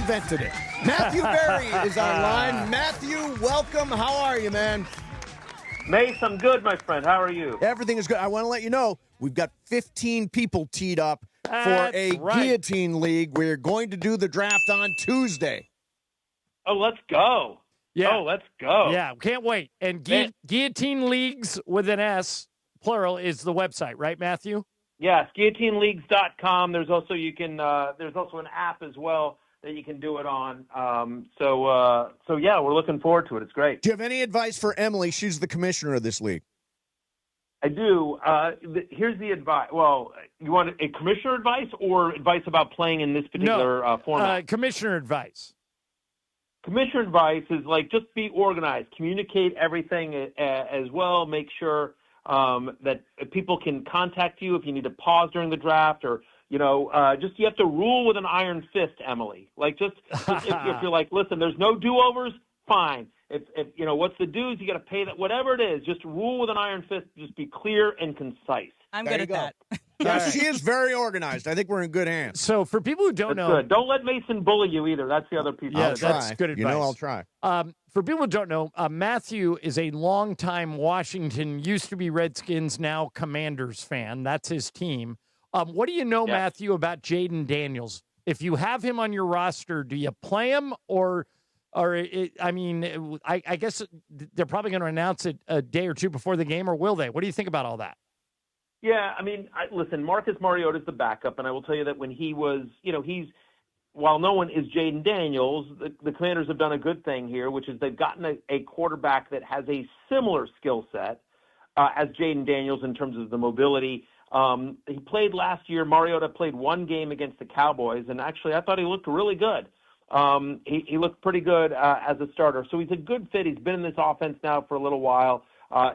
invented it. Matthew Berry is online. Matthew, welcome. How are you, man? Mace, I'm good, my friend. How are you? Everything is good. I want to let you know we've got 15 people teed up for a Guillotine League. We're going to do the draft on Tuesday. Oh, let's go. Yeah. Oh, let's go. Yeah, can't wait. And Guillotine Leagues with an S, plural, is the website, right, Matthew? Yes, guillotineleagues.com. There's also there's also an app as well that you can do it on. So yeah, we're looking forward to it. It's great. Do you have any advice for Emily? She's the commissioner of this league. I do. Here's the advice. Well, you want a commissioner advice or advice about playing in this particular format? Commissioner advice. Commissioner advice is like just be organized, communicate everything as well. Make sure that people can contact you if you need to pause during the draft, or just you have to rule with an iron fist, Emily. Like just if you're like, listen, there's no do-overs, fine. If what's the dues, you got to pay that. Whatever it is, just rule with an iron fist. Just be clear and concise. I'm good at that. Yeah, she is very organized. I think we're in good hands. So for people who don't know, good. Don't let Mason bully you either. That's the other piece. Yeah, that's good advice. I'll try. For people who don't know, Matthew is a longtime Washington, used to be Redskins, now Commanders fan. That's his team. What do you know, Matthew, about Jaden Daniels? If you have him on your roster, do you play him I guess they're probably going to announce it a day or two before the game, or will they? What do you think about all that? Yeah, listen, Marcus Mariota is the backup, and I will tell you that when he was, while no one is Jaden Daniels, the Commanders have done a good thing here, which is they've gotten a quarterback that has a similar skill set as Jaden Daniels in terms of the mobility. He played last year. Mariota played one game against the Cowboys, and actually I thought he looked really good. He looked pretty good as a starter. So he's a good fit. He's been in this offense now for a little while.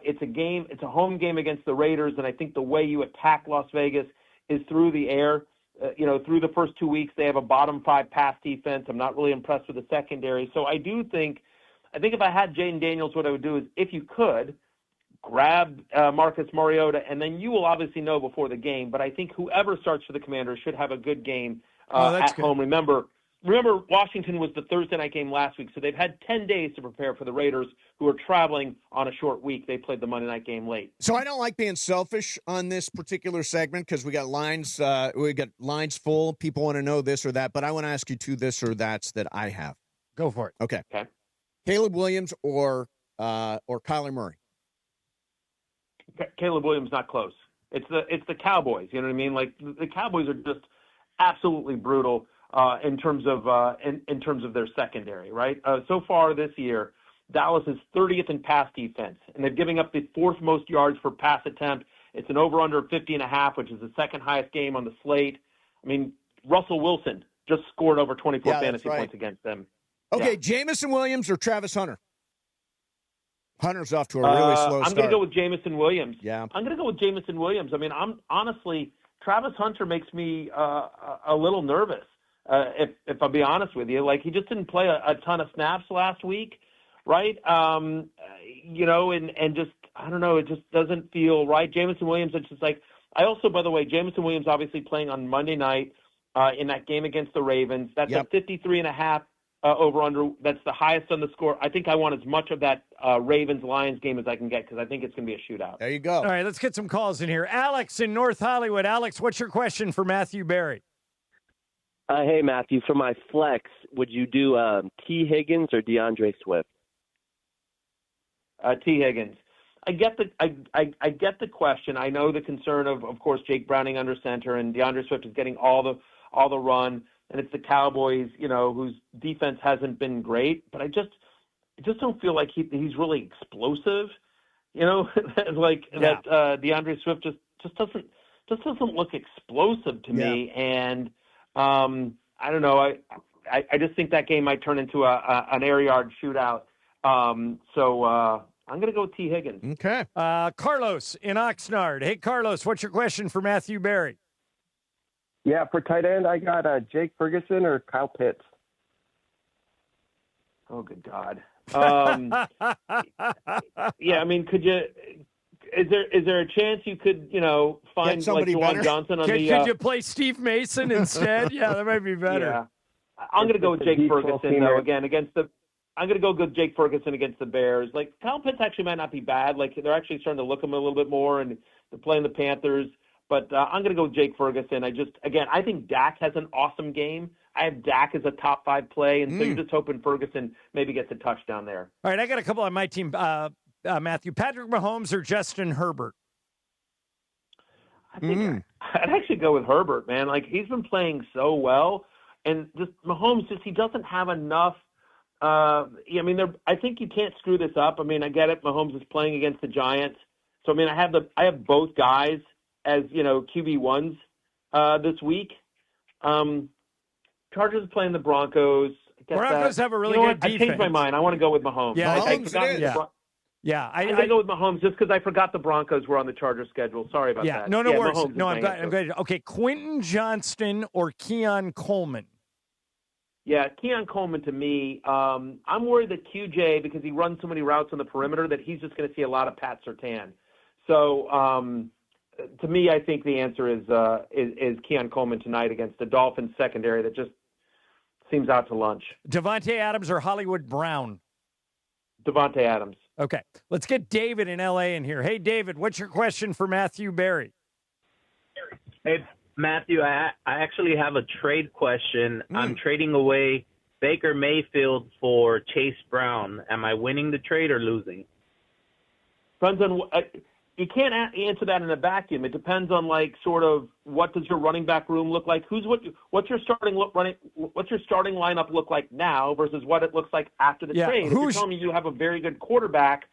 It's a home game against the Raiders, and I think the way you attack Las Vegas is through the air. Through the first 2 weeks, they have a bottom 5 pass defense. I'm not really impressed with the secondary. So I think if I had Jaden Daniels, what I would do is, if you could, grab Marcus Mariota, and then you will obviously know before the game. But I think whoever starts for the Commanders should have a good game at home. Remember, Washington was the Thursday night game last week, so they've had 10 days to prepare for the Raiders, who are traveling on a short week. They played the Monday night game late. So I don't like being selfish on this particular segment because we got lines full. People want to know this or that, but I want to ask you two this or that's that I have. Go for it. Okay. Caleb Williams or Kyler Murray? Caleb Williams, not close. It's the Cowboys. You know what I mean? Like the Cowboys are just absolutely brutal. In terms of their secondary, right? So far this year, Dallas is 30th in pass defense, and they're giving up the 4th most yards per pass attempt. It's an over-under of 50.5, which is the second highest game on the slate. I mean, Russell Wilson just scored over 24 fantasy points against them. Okay, Jamison Williams or Travis Hunter? Hunter's off to a really slow start. I'm going to go with Jamison Williams. Yeah. I'm going to go with Jamison Williams. I mean, Travis Hunter makes me a little nervous. If I'll be honest with you, like he just didn't play a ton of snaps last week, right? And just, I don't know, it just doesn't feel right. Jamison Williams, it's just like, by the way, Jamison Williams obviously playing on Monday night in that game against the Ravens. That's a 53.5 over-under. That's the highest on the score. I think I want as much of that Ravens-Lions game as I can get because I think it's going to be a shootout. There you go. All right, let's get some calls in here. Alex in North Hollywood. Alex, what's your question for Matthew Berry? Hey, Matthew, for my flex, would you do T. Higgins or DeAndre Swift? T. Higgins. I get the question. I know the concern of course, Jake Browning under center, and DeAndre Swift is getting all the run, and it's the Cowboys, whose defense hasn't been great. But I just don't feel like he's really explosive. That DeAndre Swift just doesn't look explosive to me, and I don't know. I just think that game might turn into an air yard shootout. So I'm going to go with T. Higgins. Okay. Carlos in Oxnard. Hey, Carlos, what's your question for Matthew Berry? Yeah, for tight end, I got Jake Ferguson or Kyle Pitts. Oh, good God. Yeah, I mean, could you? Is there a chance you could, find like Juwan Johnson on could you play Steve Mason instead? Yeah, that might be better. Yeah. I'm going to go with Jake Ferguson, though, again, I'm going to go with Jake Ferguson against the Bears. Like, Kyle Pitts actually might not be bad. Like, they're actually starting to look at him a little bit more, and they're playing the Panthers. But I'm going to go with Jake Ferguson. I think Dak has an awesome game. I have Dak as a top 5 play, and so you're just hoping Ferguson maybe gets a touchdown there. All right, I got a couple on my team, Matthew. Patrick Mahomes or Justin Herbert? I think I'd actually go with Herbert, man. Like, he's been playing so well, and just Mahomes, he doesn't have enough. I think you can't screw this up. I mean, I get it. Mahomes is playing against the Giants, so I mean, I have both guys as QB1s this week. Chargers playing the Broncos. Broncos have a really good defense. I changed my mind. I want to go with Mahomes. Yeah, I'm going to go with Mahomes just because I forgot the Broncos were on the Chargers schedule. Sorry about that. No worries. No, I'm glad. Okay, Quentin Johnston or Keon Coleman? Yeah, Keon Coleman to me. I'm worried that QJ, because he runs so many routes on the perimeter, that he's just going to see a lot of Pat Surtain. So to me, I think the answer is Keon Coleman tonight against the Dolphins secondary that just seems out to lunch. Devontae Adams or Hollywood Brown? Devontae Adams. Okay. Let's get David in L.A. in here. Hey, David, what's your question for Matthew Berry? Hey, Matthew, I actually have a trade question. I'm trading away Baker Mayfield for Chase Brown. Am I winning the trade or losing? Depends on you can't answer that in a vacuum. It depends on sort of what does your running back room look like? What's your starting lineup look like now versus what it looks like after the trade? If you're telling me you have a very good quarterback,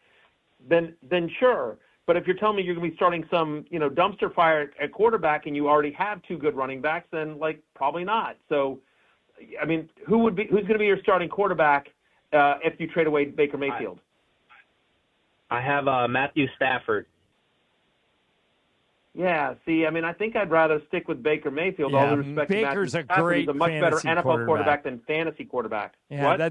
then sure. But if you're telling me you're going to be starting some dumpster fire at quarterback and you already have 2 good running backs, then probably not. So, I mean, who's going to be your starting quarterback if you trade away Baker Mayfield? I have Matthew Stafford. Yeah, see, I mean, I think I'd rather stick with Baker Mayfield. All due respect to Baker's Matthew Stafford. He's a much better NFL quarterback than fantasy quarterback. Yeah,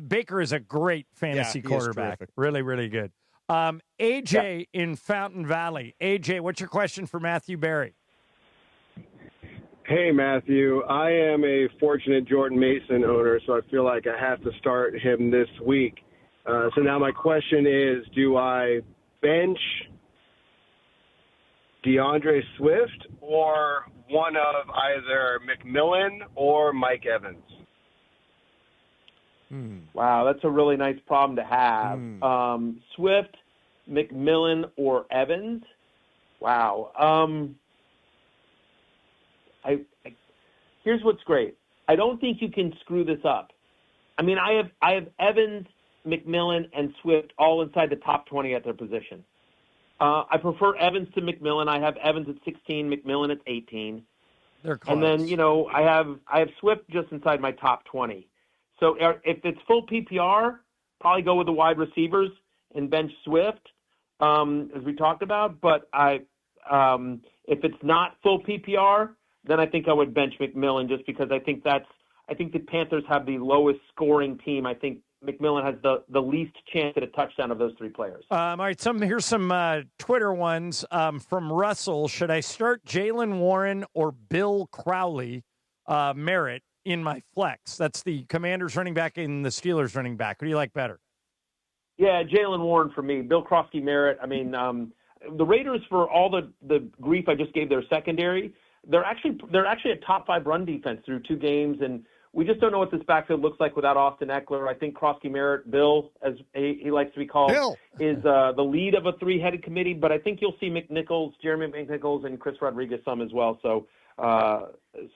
Baker is a great fantasy quarterback. Really, really good. AJ in Fountain Valley. AJ, what's your question for Matthew Berry? Hey, Matthew. I am a fortunate Jordan Mason owner, so I feel like I have to start him this week. So now my question is, do I bench DeAndre Swift or one of either McMillan or Mike Evans? Wow, that's a really nice problem to have. Swift, McMillan, or Evans? Wow. Here's what's great. I don't think you can screw this up. I mean, I have Evans, McMillan, and Swift all inside the top 20 at their position. I prefer Evans to McMillan. I have Evans at 16, McMillan at 18. They're close. And then, I have Swift just inside my top 20. So if it's full PPR, probably go with the wide receivers and bench Swift, as we talked about. But if it's not full PPR, then I think I would bench McMillan just because I think the Panthers have the lowest scoring team. I think McMillan has the least chance at a touchdown of those 3 players. All right, here's some Twitter ones from Russell. Should I start Jaylen Warren or Bill Crowley Merritt in my flex? That's the Commanders running back and the Steelers running back. Who do you like better? Yeah, Jaylen Warren for me. Bill Crosby Merritt. I mean, the Raiders, for all the grief I just gave their secondary, they're actually a top 5 run defense through 2 games, and we just don't know what this backfield looks like without Austin Eckler. I think Crosby Merritt, Bill, as he likes to be called, is the lead of a 3-headed committee. But I think you'll see Jeremy McNichols, and Chris Rodriguez some as well. So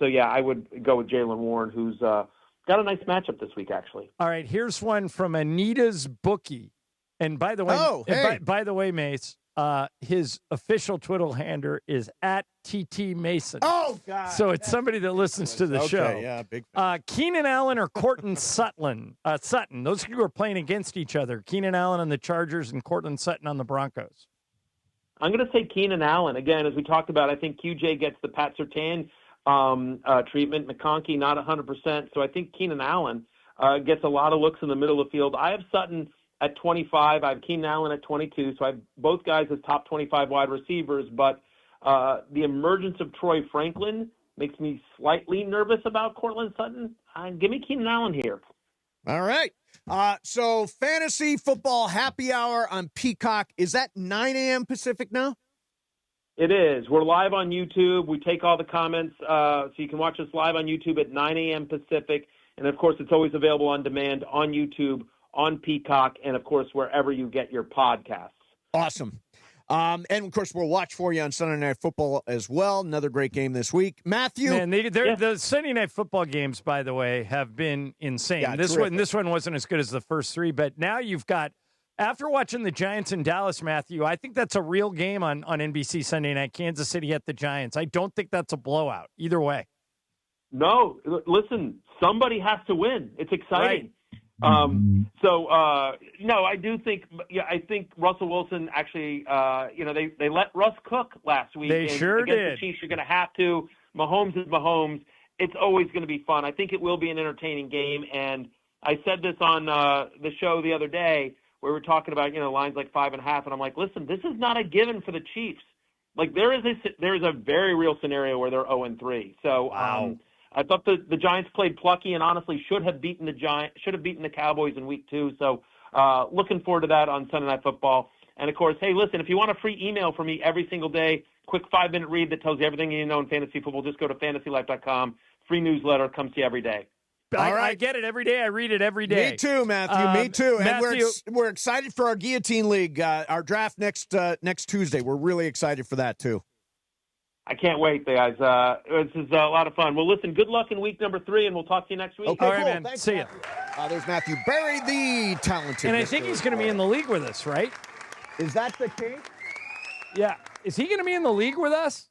yeah, I would go with Jaylen Warren, who's got a nice matchup this week, actually. All right, here's one from Anita's Bookie. And by the way, by the way, Mace, his official Twitter handle is @TT Mason. Oh, God. So it's somebody that listens to the show. Yeah, big fan. Keenan Allen or Courtland Sutton? Those two are playing against each other. Keenan Allen on the Chargers and Courtland Sutton on the Broncos. I'm going to say Keenan Allen. Again, as we talked about, I think QJ gets the Pat Surtain treatment. McConkey, not 100%. So I think Keenan Allen gets a lot of looks in the middle of the field. I have Sutton at 25. I have Keenan Allen at 22. So I have both guys as top 25 wide receivers. But the emergence of Troy Franklin makes me slightly nervous about Courtland Sutton. give me Keenan Allen here. All right. So fantasy football happy hour on Peacock. Is that 9 a.m. Pacific now? It is. We're live on YouTube. We take all the comments, so you can watch us live on YouTube at 9 a.m. Pacific. And, of course, it's always available on demand on YouTube, on Peacock, and, of course, wherever you get your podcasts. Awesome. And, of course, we'll watch for you on Sunday Night Football as well. Another great game this week. Matthew. Man, the Sunday Night Football games, by the way, have been insane. Yeah, this one wasn't as good as the first three, but now you've got, after watching the Giants in Dallas, Matthew, I think that's a real game on NBC Sunday night, Kansas City at the Giants. I don't think that's a blowout either way. No, listen, somebody has to win. It's exciting. Right. No, I do think, I think Russell Wilson actually, they let Russ cook last week. They sure against did. The Chiefs, you're going to have to. Mahomes is Mahomes. It's always going to be fun. I think it will be an entertaining game. And I said this on the show the other day where we were talking about, lines like 5.5. And I'm like, listen, this is not a given for the Chiefs. Like there is a very real scenario where they're 0-3. So, wow. I thought the Giants played plucky and honestly should have beaten the Cowboys in week 2. So looking forward to that on Sunday Night Football. And, of course, hey, listen, if you want a free email from me every single day, quick 5-minute read that tells you everything you know in fantasy football, just go to fantasylife.com. Free newsletter comes to you every day. All right. I get it every day. I read it every day. Me too, Matthew. Me too. And Matthew, we're excited for our Guillotine League, our draft next Tuesday. We're really excited for that, too. I can't wait, guys. This is a lot of fun. Well, listen, good luck in week number 3, and we'll talk to you next week. Okay, all right, cool. man. Thanks, See ya. There's Matthew Berry, the talented. And I think he's going to be in the league with us, right? Is that the case? Yeah. Is he going to be in the league with us?